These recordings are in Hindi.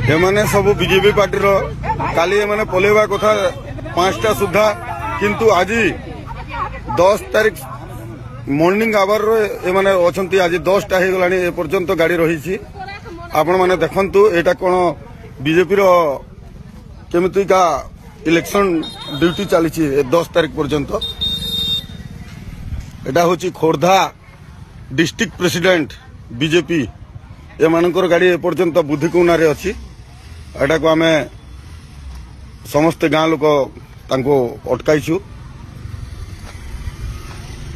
एमाने सब बीजेपी पार्टी काली एमाने पलैवा कथा 5टा सुधा किंतु आज 10 तारीख मॉर्निंग आवर एमाने अछंती आज 10टा हो गलानी ए पर्यंत गाड़ी रही आपण माने देखंतु एटा कोन बीजेपी रो केमिति का इलेक्शन ड्यूटी चली 10 तारीख पर्यंत एटा होची खोर्धा डिस्ट्रिक्ट प्रेसिडेंट बीजेपी एमानकर गाड़ी ए पर्यंत बुद्धिकुना रे अछि एटा को आमे समस्त गाँ लोक तांको अटकाइछु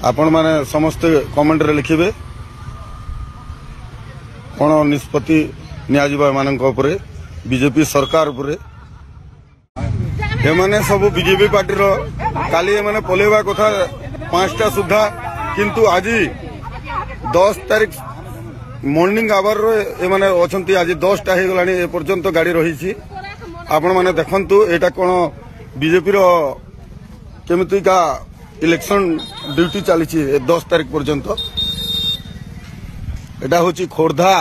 आपण माने समस्त कमेंट रे लिखिबे कोन निष्पत्ति नियाजिबा एमानक उपरे बीजेपी सरकार उपरे एमाने सब बीजेपी पार्टी काली एमाने पलैवा कथा 5टा सुधा किंतु आज 10 तारीख मॉर्निंग आवर एमाने अछंती आज 10टा हो गलानी ए पर्यंत गाड़ी रही आपण माने देखंतु एटा कोन बीजेपी रो केमिति का इलेक्शन ड्यूटी चली 10 तारीख पर्यंत एटा होची खोर्धा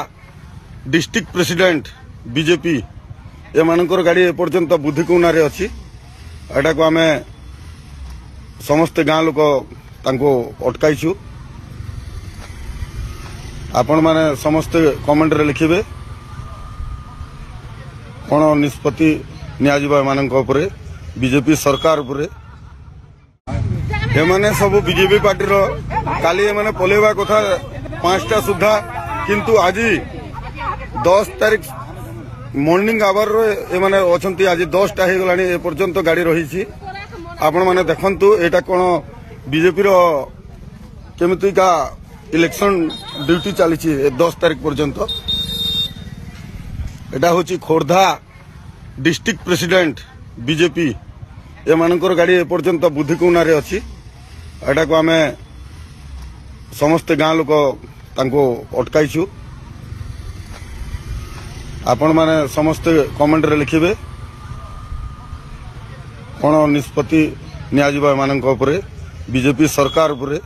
डिस्ट्रिक्ट प्रेसिडेंट बीजेपी एमानकर गाड़ी ए पर्यंत बुद्धिकुना रे अछि एटा को आमे समस्त गाँ लोक तांको अटकाइछु आपण माने समस्त कमेंट रे लिखिबे कोन निष्पत्ति नियाजिबा एमानक उपरे बीजेपी सरकार उपरे एमाने सब बीजेपी पार्टी काली एमाने पलैवा कथा 5टा सुधा किंतु आज 10 तारीख मॉर्निंग आवर एमाने अछंती आज 10टा हो गलानी ए पर्यंत गाड़ी रही आपण माने देखंतु एटा कोन बीजेपी रो केमिति का इलेक्शन ड्यूटी चली 10 तारीख पर्यंत एटा होची खोर्धा डिस्ट्रिक्ट प्रेसिडेंट बीजेपी एमानकर गाड़ी ए पर्यंत बुद्धिकुना रे अछि एटा को आमे समस्त गाँ लोक तांको अटकाइछु आपण माने समस्त कमेंट रे लिखिबे कोन निष्पत्ति नियाजिबा एमानक उपरे बीजेपी सरकार उपरे